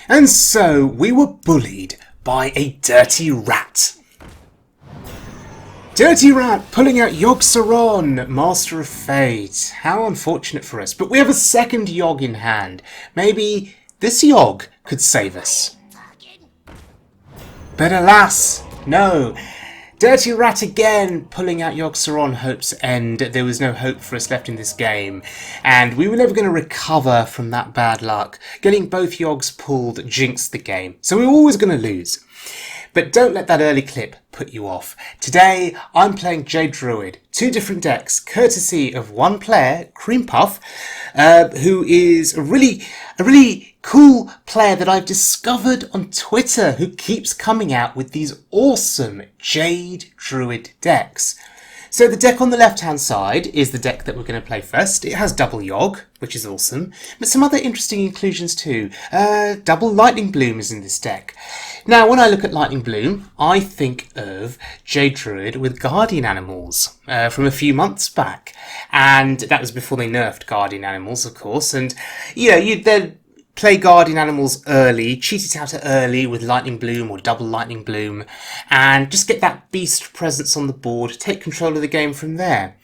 And so we were bullied by a dirty rat. Dirty rat pulling out Yogg-Saron, Master of Fate. How unfortunate for us. But we have a second Yogg in hand. Maybe this Yogg could save us. But alas, no. Dirty rat again pulling out Yogg-Saron, hope's end. There was no hope for us left in this game. And we were never going to recover from that bad luck. Getting both Yoggs pulled jinxed the game. So we were always going to lose. But don't let that early clip put you off. Today, I'm playing Jade Druid. Two different decks, courtesy of one player, Kremepuff, who is a really cool player that I've discovered on Twitter, who keeps coming out with these awesome Jade Druid decks. So the deck on the left-hand side is the deck that we're going to play first. It has double Yogg, which is awesome, but some other interesting inclusions too. Double Lightning Bloom is in this deck. Now, when I look at Lightning Bloom, I think of Jade Druid with Guardian Animals from a few months back. And that was before they nerfed Guardian Animals, of course. And, you know, you'd then play Guardian Animals early, cheat it out early with Lightning Bloom or double Lightning Bloom, and just get that beast presence on the board, take control of the game from there.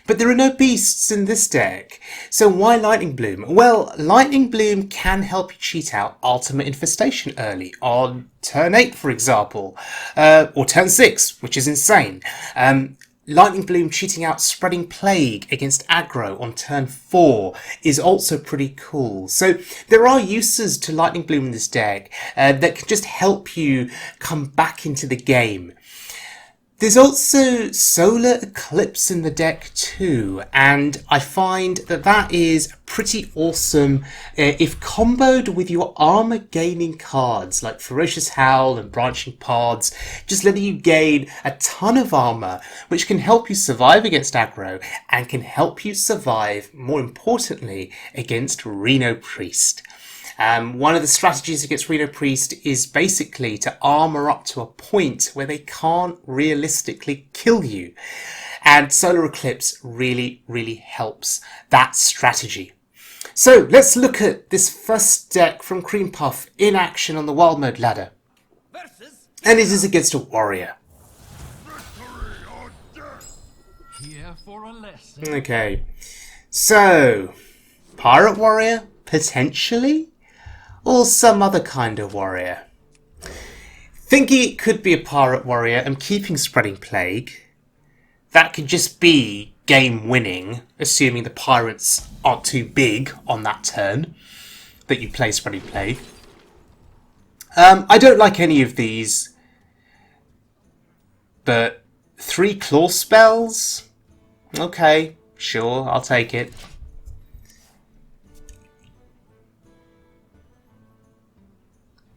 But there are no beasts in this deck, so why Lightning Bloom? Well, Lightning Bloom can help you cheat out Ultimate Infestation early, on turn 8 for example, or turn 6, which is insane. Lightning Bloom cheating out Spreading Plague against aggro on turn 4 is also pretty cool. So there are uses to Lightning Bloom in this deck that can just help you come back into the game. There's also Solar Eclipse in the deck too, and I find that that is pretty awesome if comboed with your armor gaining cards like Ferocious Howl and Branching Pods, just letting you gain a ton of armor, which can help you survive against aggro and can help you survive, more importantly, against Reno Priest. One of the strategies against Reno Priest is basically to armor up to a point where they can't realistically kill you. And Solar Eclipse really, really helps that strategy. So let's look at this first deck from Kremepuff in action on the Wild Mode ladder. And it is against a warrior. Here for a lesson. Okay, so Pirate Warrior, potentially? Or some other kind of warrior. Thinking it could be a Pirate Warrior and keeping Spreading Plague. That could just be game winning, assuming the pirates aren't too big on that turn that you play Spreading Plague. I don't like any of these, but 3 claw spells? Okay, sure, I'll take it.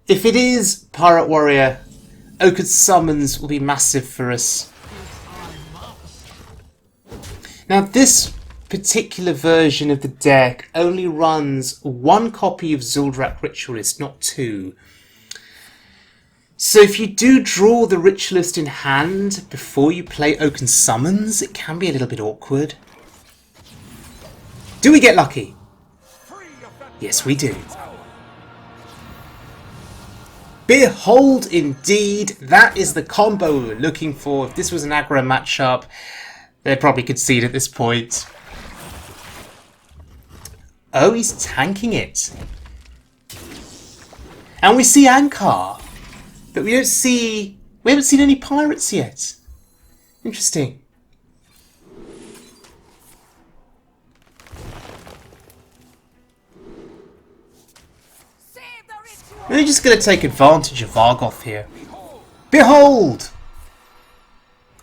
If it is Pirate Warrior, Oakh's Summons will be massive for us. Now this particular version of the deck only runs 1 copy of Zul'Rak Ritualist, not 2. So if you do draw the Ritualist in hand before you play Oakh's Summons, it can be a little bit awkward. Do we get lucky? Yes, we do. Behold, indeed, that is the combo we were looking for. If this was an aggro matchup, they'd probably concede at this point. Oh, he's tanking it. And we see Ankar, but we haven't seen any pirates yet. Interesting. We're just going to take advantage of Vargoth here. Behold!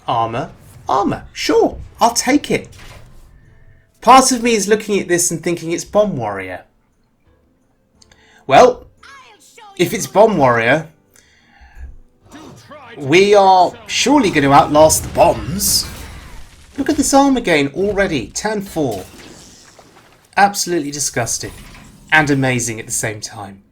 Armour. Armour. Sure, I'll take it. Part of me is looking at this and thinking it's Bomb Warrior. Well, if it's Bomb Warrior, we are surely going to outlast the bombs. Look at this armour gain already. Turn 4. Absolutely disgusting. And amazing at the same time.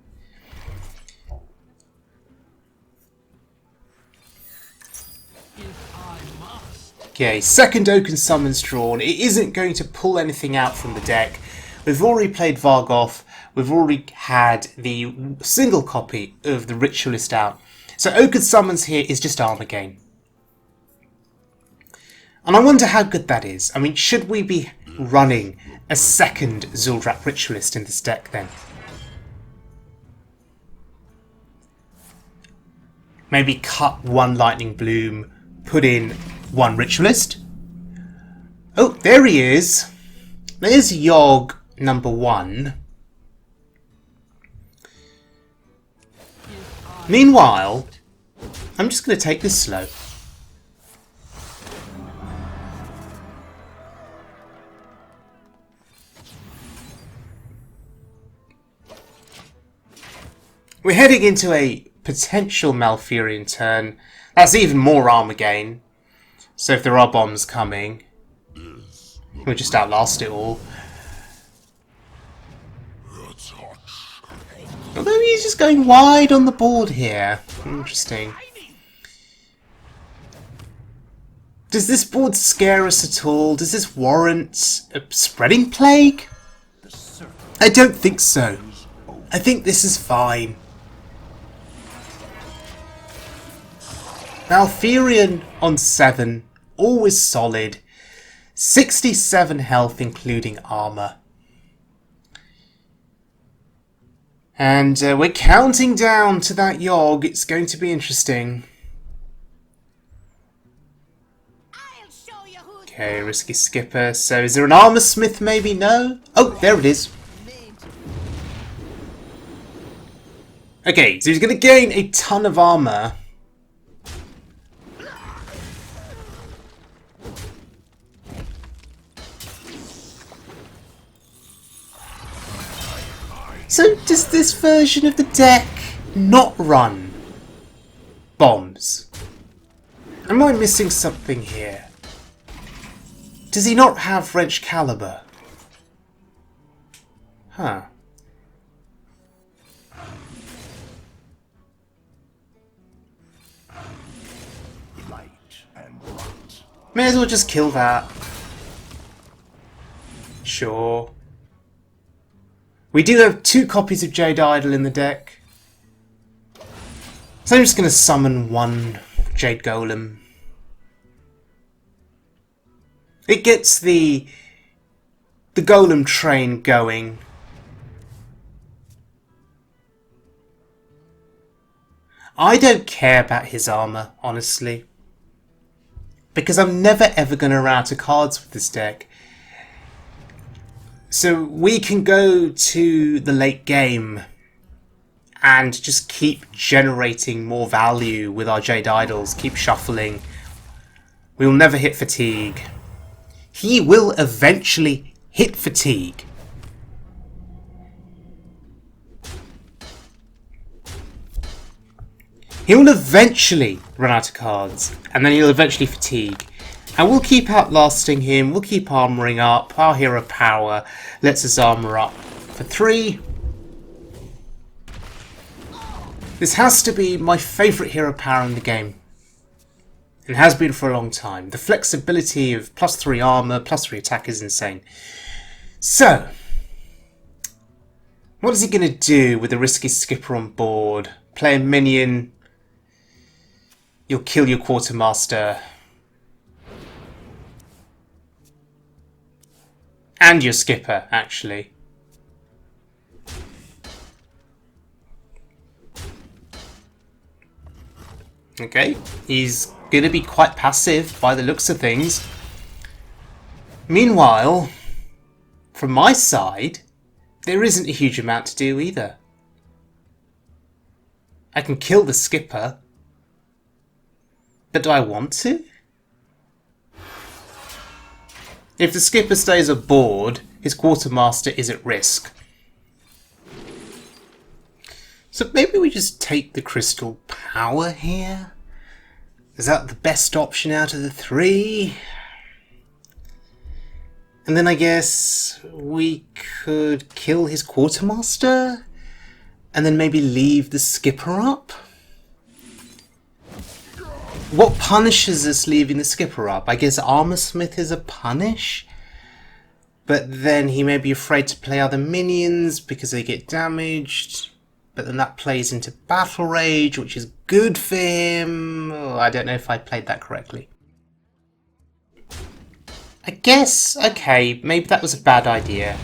Okay, second Oakh's Summons drawn. It isn't going to pull anything out from the deck. We've already played Vargoth. we've already had the single copy of the Ritualist out. So Ochre Summons here is just armor gain. And I wonder how good that is. I mean, should we be running a second Zul'Drak Ritualist in this deck then? Maybe cut one Lightning Bloom, put in one Ritualist. Oh, there he is. There's Yogg number 1. Meanwhile, I'm just going to take this slow. We're heading into a potential Malfurion turn. That's even more armor gain. So if there are bombs coming, we'll just outlast it all. Although he's just going wide on the board here. Interesting. Does this board scare us at all? Does this warrant a Spreading Plague? I don't think so. I think this is fine. Malfurion on 7, always solid. 67 health including armor. And we're counting down to that Yogg. It's going to be interesting. Okay, risky skipper. So is there an armor smith maybe? No? Oh, there it is. Okay, so he's going to gain a ton of armor. So does this version of the deck not run bombs? Am I missing something here? Does he not have Wrench Caliber? Huh. May as well just kill that. Sure. We do have 2 copies of Jade Idol in the deck. So I'm just going to summon one Jade Golem. It gets the Golem train going. I don't care about his armor, honestly. Because I'm never ever going to run out of cards with this deck. So we can go to the late game and just keep generating more value with our Jade Idols, keep shuffling. We will never hit fatigue. He will eventually hit fatigue. He will eventually run out of cards, and then he'll eventually fatigue. And we'll keep outlasting him, we'll keep armouring up. Our hero power lets us armour up for 3. This has to be my favourite hero power in the game. It has been for a long time. The flexibility of +3 armour, +3 attack is insane. So, what is he going to do with a risky skipper on board? Play a minion. You'll kill your quartermaster. And your skipper, actually. Okay, he's going to be quite passive by the looks of things. Meanwhile, from my side, there isn't a huge amount to do either. I can kill the skipper. But do I want to? If the skipper stays aboard, his quartermaster is at risk. So maybe we just take the crystal power here? Is that the best option out of the 3? And then I guess we could kill his quartermaster? And then maybe leave the skipper up? What punishes us leaving the skipper up? I guess Armorsmith is a punish? But then he may be afraid to play other minions because they get damaged. But then that plays into Battle Rage, which is good for him. Oh, I don't know if I played that correctly. I guess, okay, maybe that was a bad idea.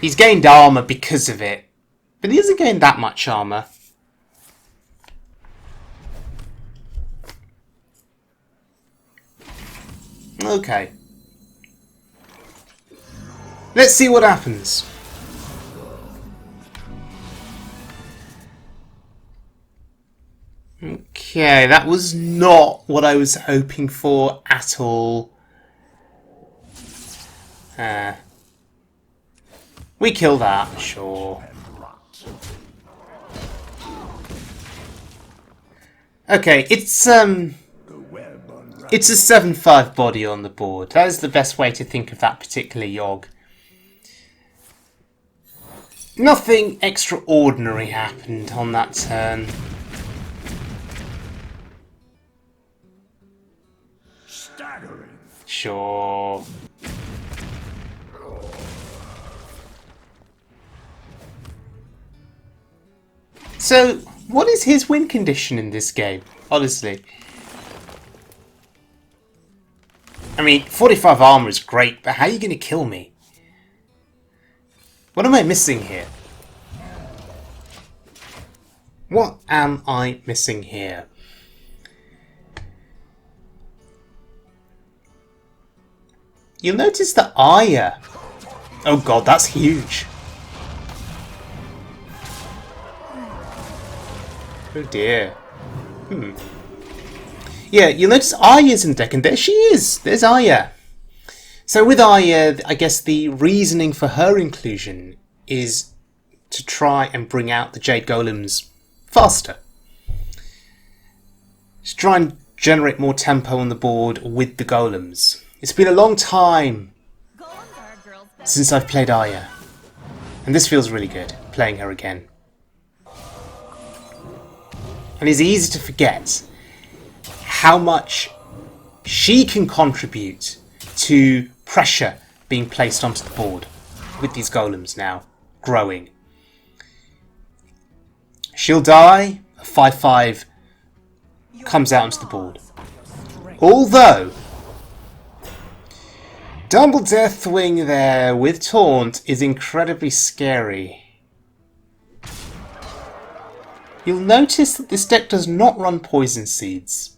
He's gained armor because of it. But he hasn't gained that much armor. Okay. Let's see what happens. Okay, that was not what I was hoping for at all. We kill that, sure. Okay, it's a 7/5 body on the board. That is the best way to think of that particular Yogg. Nothing extraordinary happened on that turn. Staggering. Sure. So, what is his win condition in this game, honestly? I mean, 45 armor is great, but how are you going to kill me? What am I missing here? What am I missing here? You'll notice the Aya. Oh god, that's huge. Oh dear. Yeah, you'll notice Aya's in deck, and there she is! There's Aya. So with Aya, I guess the reasoning for her inclusion is to try and bring out the Jade Golems faster. Just try and generate more tempo on the board with the Golems. It's been a long time since I've played Aya, and this feels really good, playing her again. And it's easy to forget how much she can contribute to pressure being placed onto the board with these golems now growing. She'll die, a 5/5 comes out onto the board. Although, Double Deathwing there with Taunt is incredibly scary. You'll notice that this deck does not run Poison Seeds.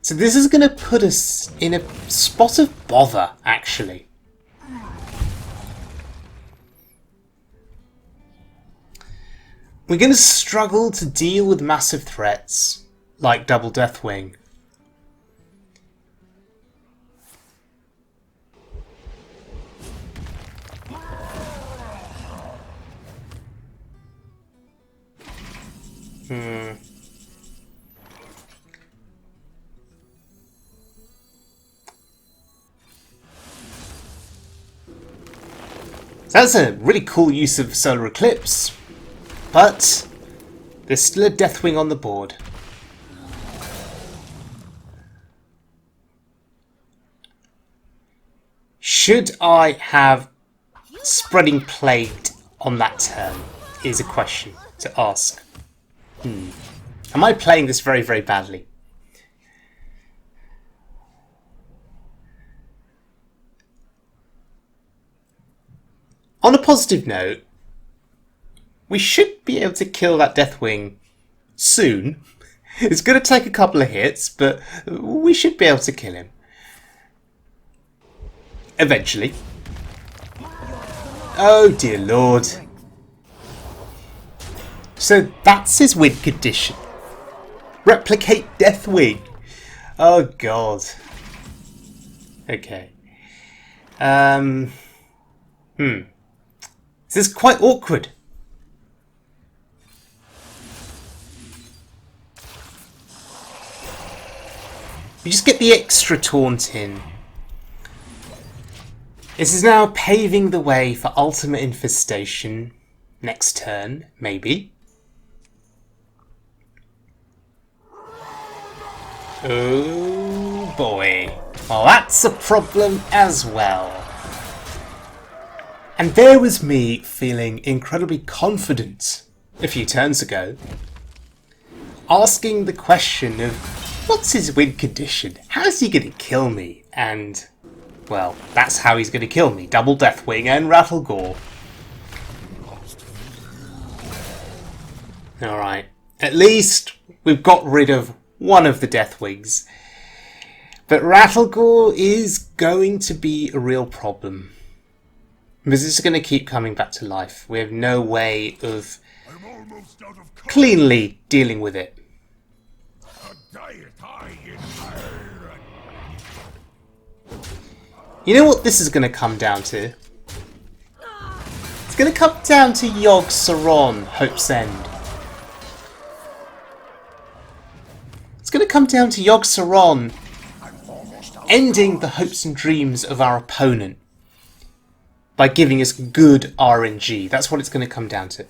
So this is going to put us in a spot of bother, actually. We're going to struggle to deal with massive threats, like Double Deathwing. That's a really cool use of Solar Eclipse, but there's still a Deathwing on the board. Should I have Spreading Plague on that turn is a question to ask. Am I playing this very, very badly? On a positive note, we should be able to kill that Deathwing soon. It's going to take a couple of hits, but we should be able to kill him. Eventually. Oh dear lord. So that's his win condition. Replicate Deathwing. Oh god. Okay. This is quite awkward. You just get the extra taunt in. This is now paving the way for Ultimate Infestation next turn, maybe. Oh boy. Well, that's a problem as well. And there was me feeling incredibly confident a few turns ago, asking the question of what's his win condition? How's he going to kill me? And, well, that's how he's going to kill me. Double Deathwing and Rattlegore. Alright, at least we've got rid of one of the Deathwings. But Rattlegore is going to be a real problem. Because it's going to keep coming back to life. We have no way of cleanly dealing with it. You know what this is going to come down to? It's going to come down to Yogg-Saron, Hope's End. It's going to come down to Yogg-Saron ending the hopes and dreams of our opponent by giving us good RNG. That's what it's going to come down to.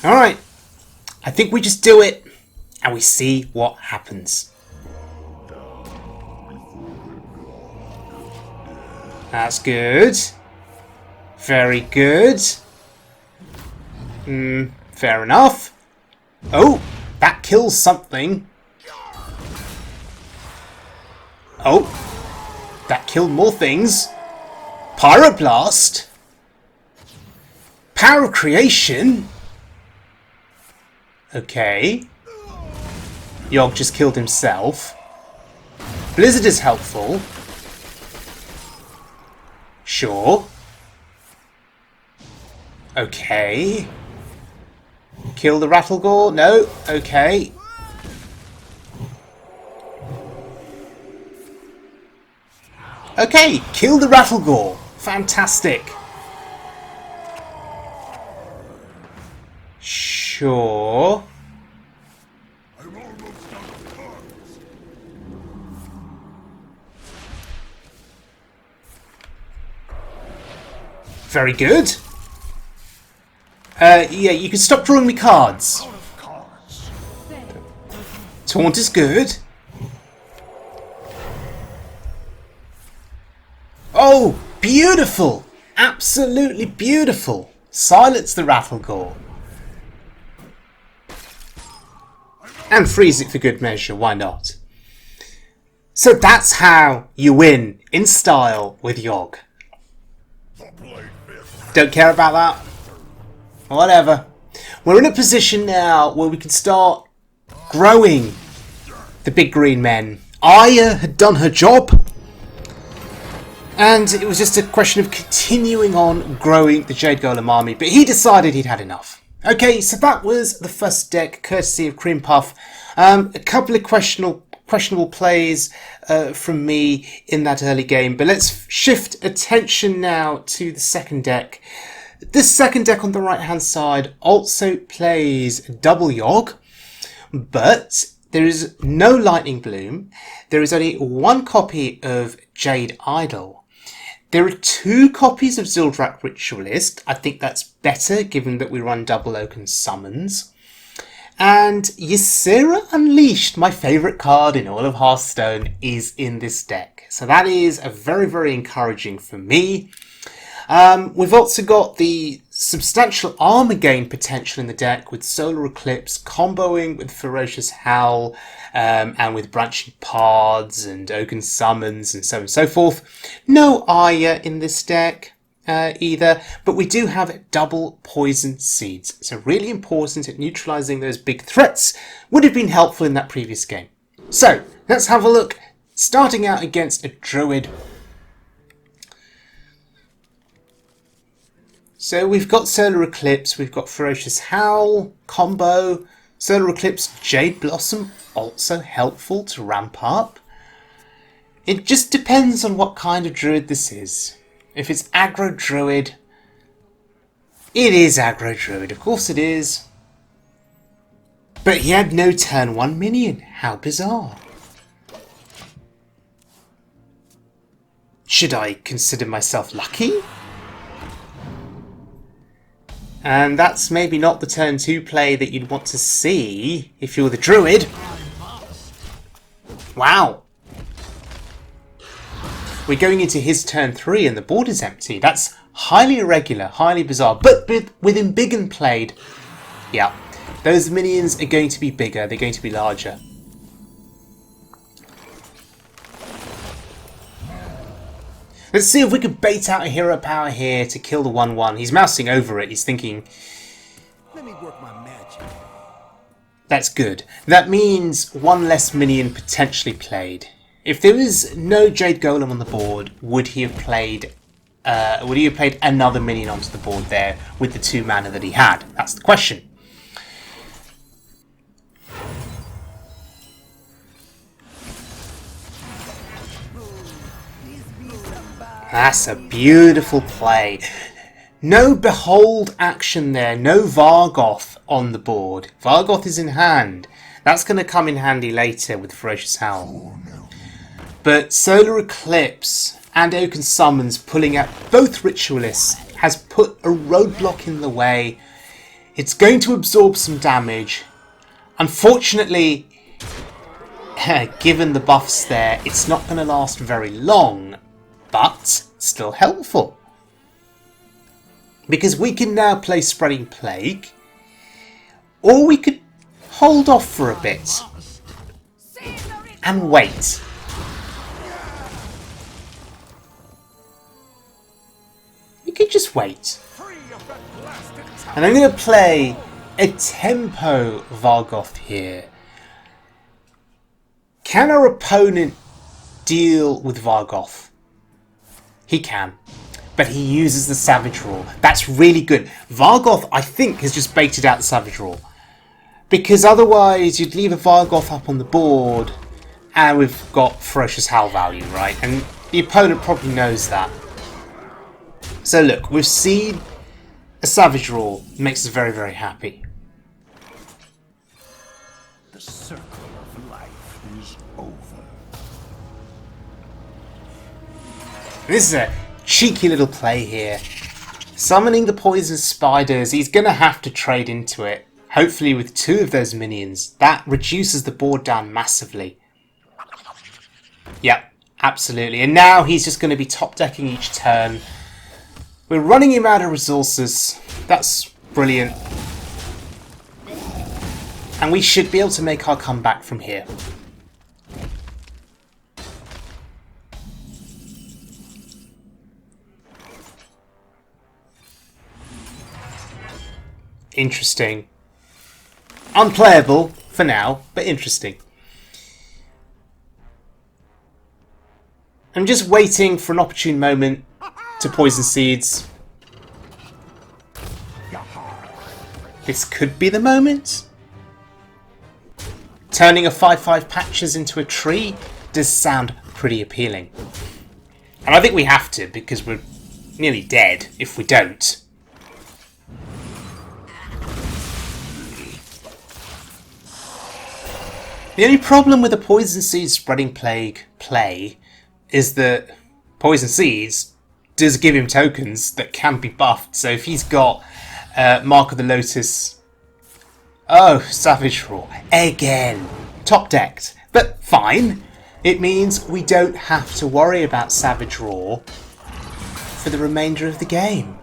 Alright, I think we just do it and we see what happens. That's good. Very good. Fair enough. Oh, that kills something. Oh, that killed more things. Pyroblast. Power of Creation. Okay. Yogg just killed himself. Blizzard is helpful. Sure. Okay. Kill the Rattlegore? No. Okay. Okay, kill the Rattlegore. Fantastic. Sure. Very good. Yeah, you can stop drawing me cards. Taunt is good. Oh, beautiful! Absolutely beautiful. Silence the Rattlegore. And freeze it for good measure, why not? So that's how you win in style with Yogg. Don't care about that. Whatever. We're in a position now where we can start growing the big green men. Aya had done her job. And it was just a question of continuing on growing the Jade Golem army. But he decided he'd had enough. Okay, so that was the first deck, courtesy of Kremepuff. A couple of questionable plays from me in that early game. But let's shift attention now to the second deck. This second deck on the right hand side also plays double Yogg, but there is no Lightning Bloom. There is only one copy of Jade Idol. There are 2 copies of Zildrak Ritualist. I think that's better given that we run double Oaken Summons. And Ysera Unleashed, my favourite card in all of Hearthstone, is in this deck. So that is a very, very encouraging for me. We've also got the substantial armor gain potential in the deck with Solar Eclipse comboing with Ferocious Howl and with Branching Paths and Oaken Summons and so on and so forth. No Aya in this deck either, but we do have double Poison Seeds. So really important at neutralizing those big threats. Would have been helpful in that previous game. So let's have a look. Starting out against a Druid. So we've got Solar Eclipse, we've got Ferocious Howl, combo, Solar Eclipse, Jade Blossom, also helpful to ramp up. It just depends on what kind of Druid this is. If it's aggro Druid, it is aggro Druid, of course it is. But he had no turn 1 minion, how bizarre. Should I consider myself lucky? And that's maybe not the turn 2 play that you'd want to see if you're the Druid. Wow. we're going into his turn 3 and the board is empty. That's highly irregular, highly bizarre. But with Embiggen played, yeah, those minions are going to be bigger, they're going to be larger. Let's see if we can bait out a hero power here to kill the 1/1. He's mousing over it, he's thinking, Let me work my magic. that's good. That means one less minion potentially played. If there was no Jade Golem on the board, would he have played another minion onto the board there with the 2 mana that he had? That's the question. That's a beautiful play. No Behold action there, no Vargoth on the board. Vargoth is in hand. That's going to come in handy later with Ferocious Howl. But Solar Eclipse and Oaken Summons pulling out both Ritualists has put a roadblock in the way. It's going to absorb some damage. Unfortunately, given the buffs there, it's not going to last very long, but still helpful. Because we can now play Spreading Plague, or we could hold off for a bit and wait. We could just wait. And I'm going to play a tempo Vargoth here. Can our opponent deal with Vargoth? He can. But he uses the Savage Roar. That's really good. Vargoth, I think, has just baited out the Savage Roar. Because otherwise, you'd leave a Vargoth up on the board, and we've got Ferocious Howl value, right? And the opponent probably knows that. So look, we've seen a Savage Roar. Makes us very, very happy. The circle of life is over. This is a cheeky little play here. Summoning the Poison Spiders, he's going to have to trade into it. Hopefully with 2 of those minions. That reduces the board down massively. Yep, absolutely. And now he's just going to be top decking each turn. We're running him out of resources. That's brilliant. And we should be able to make our comeback from here. Interesting. Unplayable for now, but interesting. I'm just waiting for an opportune moment to poison seeds. This could be the moment. Turning a 5/5 Patches into a tree does sound pretty appealing. And I think we have to, because we're nearly dead if we don't. The only problem with the Poison Seeds Spreading Plague play is that Poison Seeds does give him tokens that can be buffed. So if he's got Mark of the Lotus... Oh, Savage Roar. Again. Top decked. But fine. It means we don't have to worry about Savage Roar for the remainder of the game.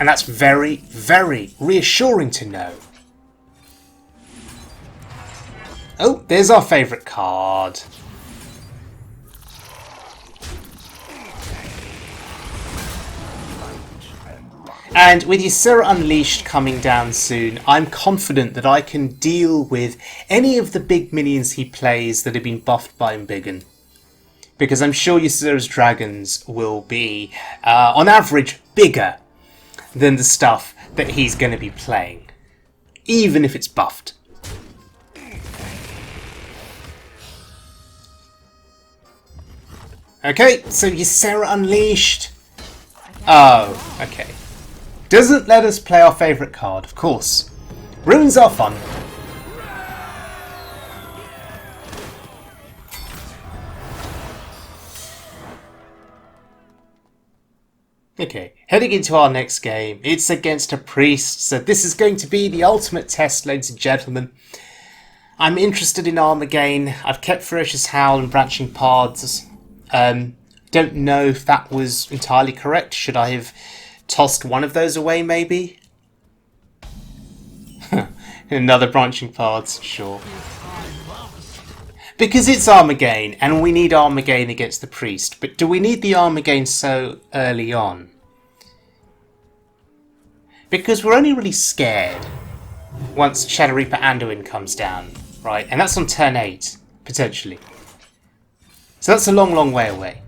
And that's very, very reassuring to know. Oh, there's our favourite card. And with Ysera Unleashed coming down soon, I'm confident that I can deal with any of the big minions he plays that have been buffed by Embiggen. Because I'm sure Ysera's dragons will be, on average, bigger than the stuff that he's going to be playing. Even if it's buffed. Okay, so Ysera Unleashed. Oh, okay. Doesn't let us play our favourite card, of course. Ruins our fun. Okay, heading into our next game. It's against a priest, so this is going to be the ultimate test, ladies and gentlemen. I'm interested in armor gain. I've kept Ferocious Howl and Branching Paths. Don't know if that was entirely correct. Should I have tossed one of those away, maybe? Another Branching Paths, sure. Because it's armor gain, and we need armor gain against the priest. But do we need the armor gain so early on? Because we're only really scared once Shadow Reaper Anduin comes down, right? And that's on turn 8, potentially. So that's a long, long way away.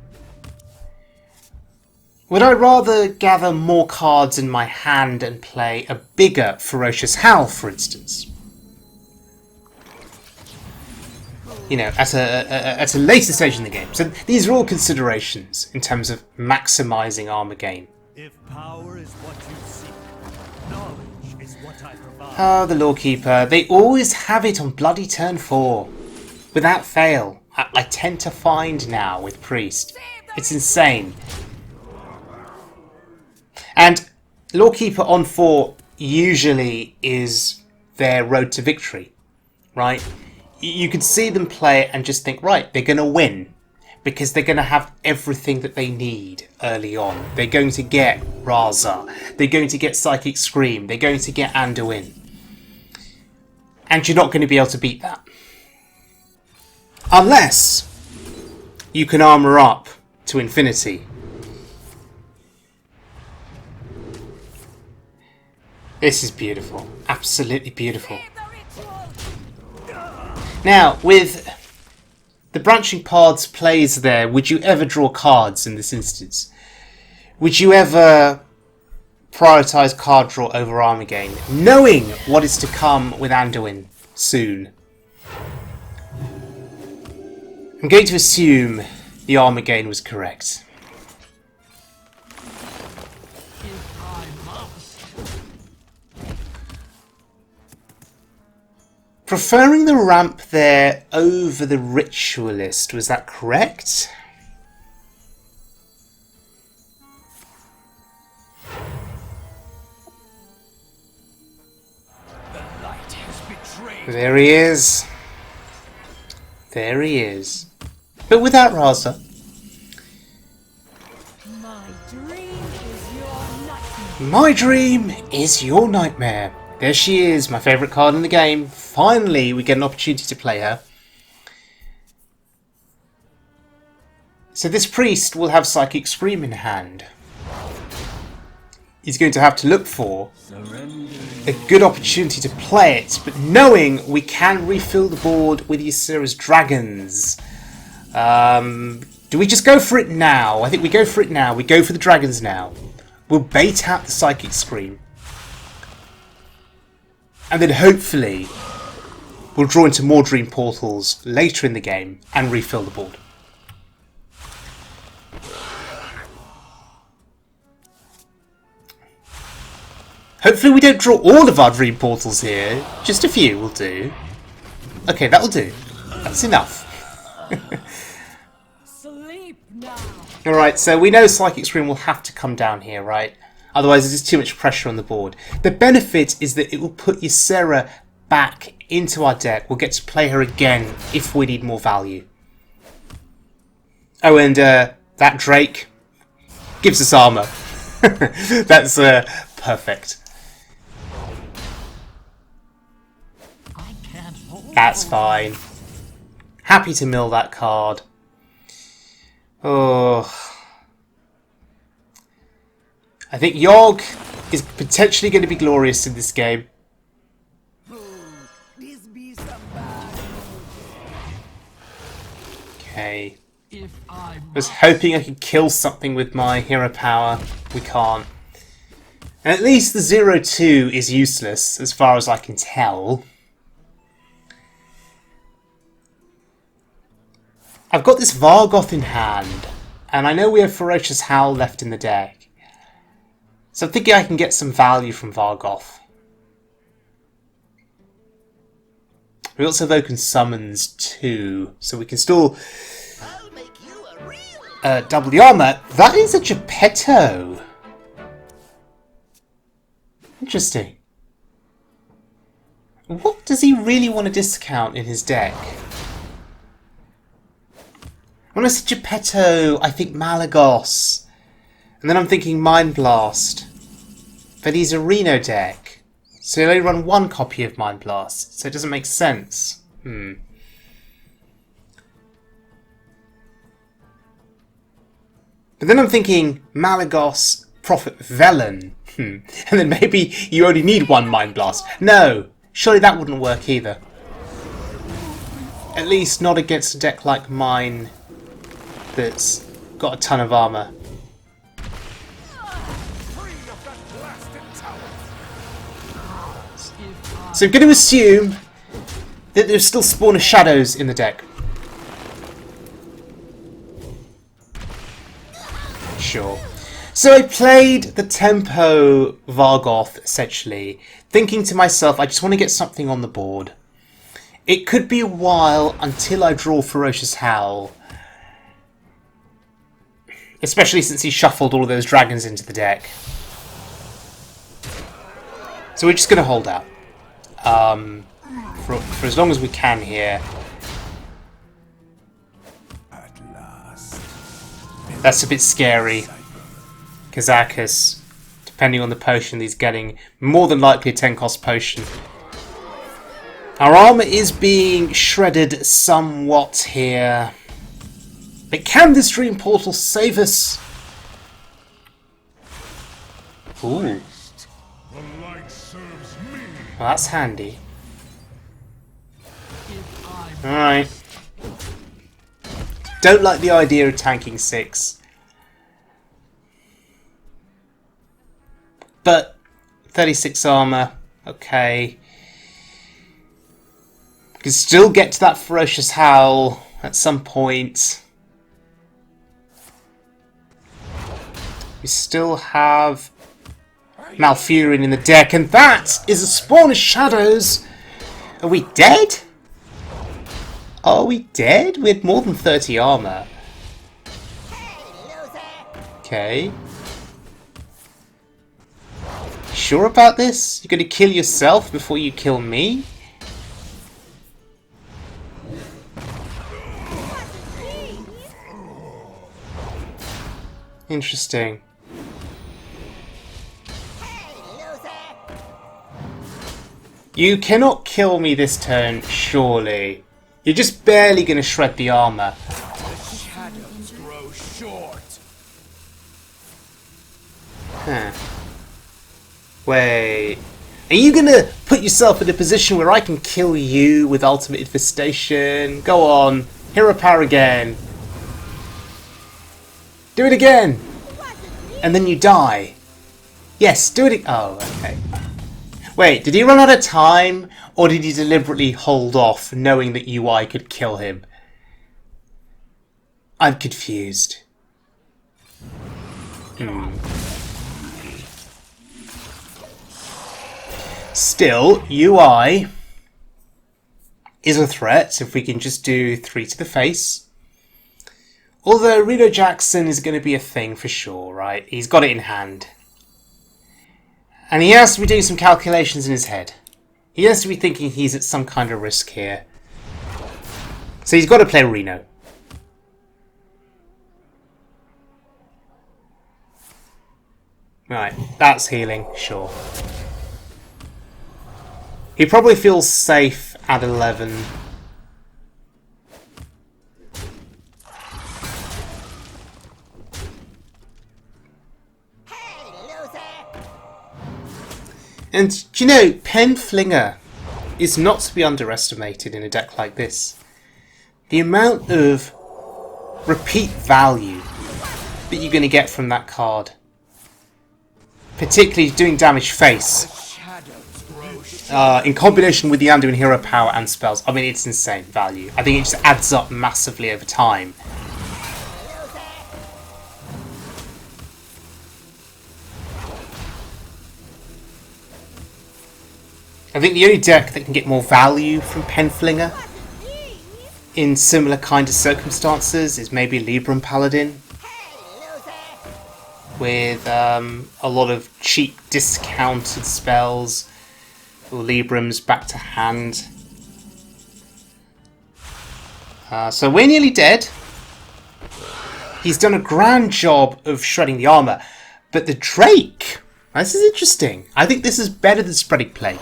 Would I rather gather more cards in my hand and play a bigger Ferocious Howl, for instance? You know, at a later stage in the game. So these are all considerations in terms of maximising armor gain. If power is what you seek, knowledge is what I provide. Oh, the Lawkeeper. They always have it on bloody turn 4. Without fail. I tend to find now with Priest. It's insane. And Lawkeeper on 4 usually is their road to victory. Right? You could see them play it and just think, right, they're going to win. Because they're going to have everything that they need early on. They're going to get Raza. They're going to get Psychic Scream. They're going to get Anduin. And you're not going to be able to beat that. Unless you can armour up to infinity. This is beautiful. Absolutely beautiful. Now, with the Branching Paths plays there, would you ever draw cards in this instance? Would you ever prioritise card draw over armor gain, knowing what is to come with Anduin soon? I'm going to assume the armor gain was correct. Preferring the ramp there over the Ritualist, was that correct? The light has betrayed. There he is. There he is. But without Raza. My dream is your nightmare. My dream is your nightmare. There she is, my favourite card in the game. Finally, we get an opportunity to play her. So this priest will have Psychic Scream in hand. He's going to have to look for a good opportunity to play it, but knowing we can refill the board with Ysera's dragons. Do we just go for it now? I think we go for it now. We go for the dragons now. We'll bait out the Psychic Scream. And then hopefully we'll draw into more Dream Portals later in the game and refill the board. Hopefully we don't draw all of our Dream Portals here. Just a few will do. Okay, that'll do. That's enough. Sleep now. Alright, so we know Psychic Scream will have to come down here, right? Otherwise there's too much pressure on the board. The benefit is that it will put Ysera back into our deck. We'll get to play her again if we need more value. Oh, and that Drake gives us armour. That's perfect. I can't hold. That's fine. Happy to mill that card. Oh... I think Yogg is potentially going to be glorious in this game. Okay. I was hoping I could kill something with my hero power. We can't. And at least the 0-2 is useless, as far as I can tell. I've got this Vargoth in hand, and I know we have Ferocious Howl left in the deck. So I'm thinking I can get some value from Vargoth. We also have Oaken Summons too, so we can still double the armor. That is a Geppetto. Interesting. What does he really want to discount in his deck? When I say Geppetto, I think Malagos. And then I'm thinking Mind Blast. But he's a Reno deck. So he'll only run one copy of Mind Blast. So it doesn't make sense. But then I'm thinking Malagos, Prophet Velen. And then maybe you only need one Mind Blast. No! Surely that wouldn't work either. At least not against a deck like mine that's got a ton of armor. So I'm going to assume that there's still Spawn of Shadows in the deck. Sure. So I played the Tempo Vargoth, essentially, thinking to myself, I just want to get something on the board. It could be a while until I draw Ferocious Howl. Especially since he shuffled all of those dragons into the deck. So we're just going to hold out. For as long as we can here. At last. That's a bit scary. Kazakus, depending on the potion he's getting, more than likely a 10-cost potion. Our armor is being shredded somewhat here. But can this Dream Portal save us? Ooh. The light serves me. Well, that's handy. Alright. Don't like the idea of tanking 6. But 36 armor, okay. We can still get to that Ferocious Howl at some point. We still have Malfurion in the deck, and that is a Spawn of Shadows. Are we dead? Are we dead? We had more than 30 armor. Okay. Sure about this? You're going to kill yourself before you kill me? Interesting. You cannot kill me this turn, surely. You're just barely going to shred the armor. The shadows grow short. Huh. Wait. Are you going to put yourself in a position where I can kill you with Ultimate Infestation? Go on. Hero Power again. Do it again. And then you die. Yes, do it. Oh, okay. Wait, did he run out of time? Or did he deliberately hold off, knowing that UI could kill him? I'm confused. Still, UI is a threat if we can just do 3 to the face. Although Reno Jackson is going to be a thing for sure, right? He's got it in hand. And he has to be doing some calculations in his head. He has to be thinking he's at some kind of risk here. So he's got to play Reno. Right, that's healing, sure. He probably feels safe at 11. And, do you know, Pen Flinger is not to be underestimated in a deck like this. The amount of repeat value that you're going to get from that card. Particularly doing damage face. In combination with the Undoing Hero Power and spells. I mean, it's insane value. I think it just adds up massively over time. I think the only deck that can get more value from Penflinger in similar kind of circumstances is maybe Libram Paladin, with a lot of cheap discounted spells Librams back to hand. So we're nearly dead. He's done a grand job of shredding the armor. But the Drake, this is interesting. I think this is better than Spreading Plague.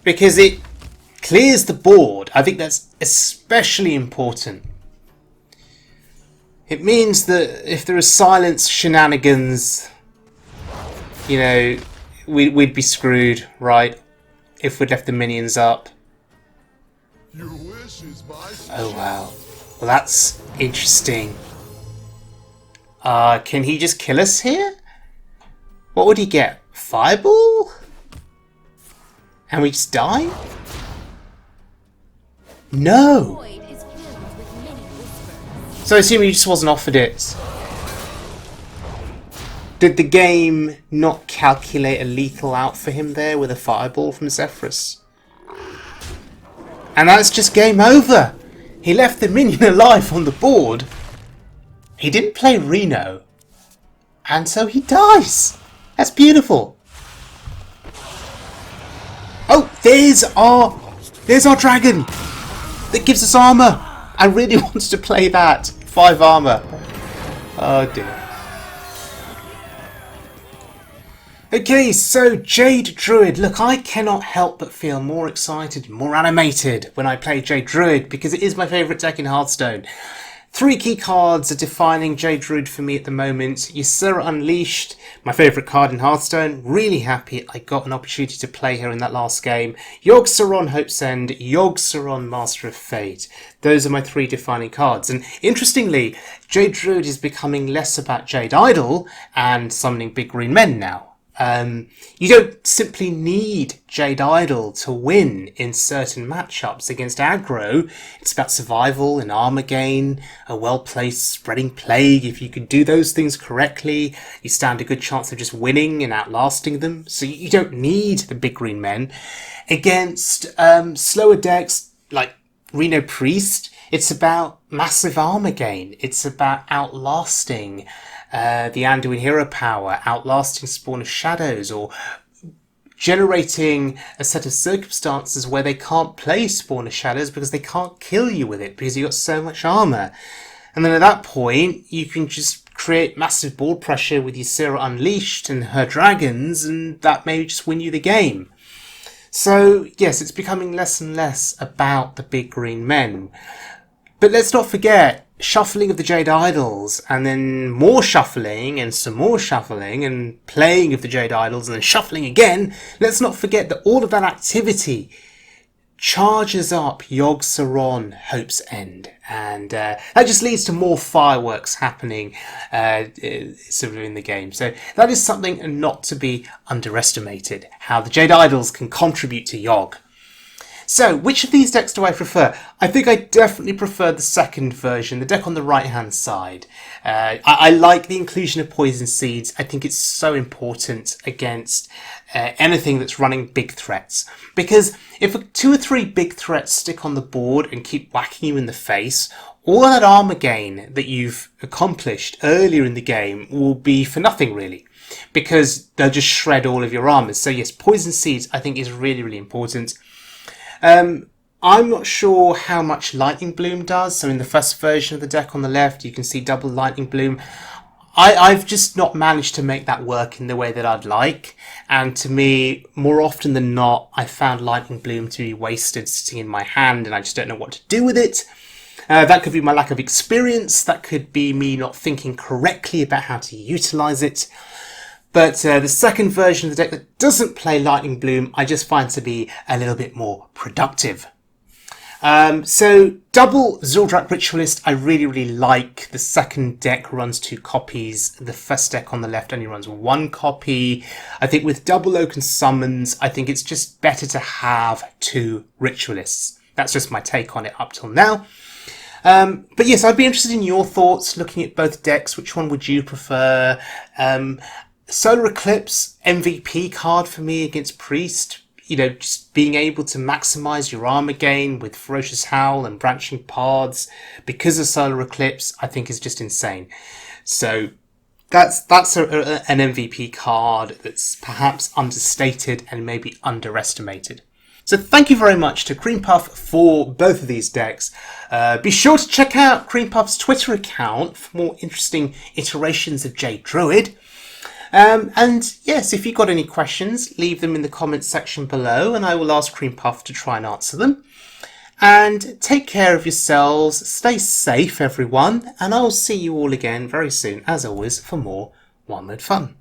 Because it clears the board. I think that's especially important. It means that if there are silence shenanigans, you know, we'd be screwed, right? If we'd left the minions up. Oh wow. Well, that's interesting. Can he just kill us here? What would he get? Fireball? And we just die? No! So I assume he just wasn't offered it. Did the game not calculate a lethal out for him there with a fireball from Zephyrus? And that's just game over. He left the minion alive on the board. He didn't play Reno. And so he dies. That's beautiful. Oh, there's our dragon that gives us armor. I really want to play that. 5 armor. Oh dear. Okay, so Jade Druid. Look, I cannot help but feel more excited, more animated when I play Jade Druid because it is my favourite deck in Hearthstone. 3 key cards are defining Jade Druid for me at the moment. Ysera Unleashed, my favourite card in Hearthstone. Really happy I got an opportunity to play her in that last game. Yogg-Saron Hope's End, Yogg-Saron Master of Fate. Those are my 3 defining cards. And interestingly, Jade Druid is becoming less about Jade Idol and summoning big green men now. You don't simply need Jade Idol to win in certain matchups against aggro. It's about survival and armor gain, a well-placed Spreading Plague. If you can do those things correctly, you stand a good chance of just winning and outlasting them. So you don't need the big green men. Against slower decks like Reno Priest, it's about massive armor gain. It's about outlasting the Anduin hero power, outlasting Spawn of Shadows, or generating a set of circumstances where they can't play Spawn of Shadows because they can't kill you with it because you've got so much armor. And then at that point, you can just create massive board pressure with Ysera Unleashed and her dragons, and that may just win you the game. So, yes, it's becoming less and less about the big green men. But let's not forget, shuffling of the Jade Idols, and then more shuffling, and some more shuffling, and playing of the Jade Idols, and then shuffling again. Let's not forget that all of that activity charges up Yogg-Saron Hope's End. And that just leads to more fireworks happening sort of in the game. So that is something not to be underestimated, how the Jade Idols can contribute to Yogg. So, which of these decks do I prefer? I think I definitely prefer the second version, the deck on the right-hand side. I like the inclusion of Poison Seeds. I think it's so important against anything that's running big threats. Because if 2 or 3 big threats stick on the board and keep whacking you in the face, all that armor gain that you've accomplished earlier in the game will be for nothing, really. Because they'll just shred all of your armors. So yes, Poison Seeds I think is really, really important. I'm not sure how much Lightning Bloom does. So in the first version of the deck on the left, you can see double Lightning Bloom. I've just not managed to make that work in the way that I'd like. And to me, more often than not, I found Lightning Bloom to be wasted sitting in my hand and I just don't know what to do with it. That could be my lack of experience. That could be me not thinking correctly about how to utilize it. But the second version of the deck that doesn't play Lightning Bloom, I just find to be a little bit more productive. So double Zul'Drak Ritualist, I really, really like. The second deck runs 2 copies. The first deck on the left only runs 1 copy. I think with double Oaken Summons, I think it's just better to have 2 Ritualists. That's just my take on it up till now. But yes, I'd be interested in your thoughts looking at both decks. Which one would you prefer? Solar Eclipse, MVP card for me against Priest. You know, just being able to maximize your armor gain with Ferocious Howl and Branching Paths because of Solar Eclipse, I think is just insane. So, That's an MVP card that's perhaps understated and maybe underestimated. So thank you very much to Kremepuff for both of these decks. Be sure to check out Kremepuff's Twitter account for more interesting iterations of Jade Druid. And yes, if you've got any questions, leave them in the comments section below and I will ask Kremepuff to try and answer them. And take care of yourselves, stay safe everyone, and I'll see you all again very soon, as always, for more One Mode Fun.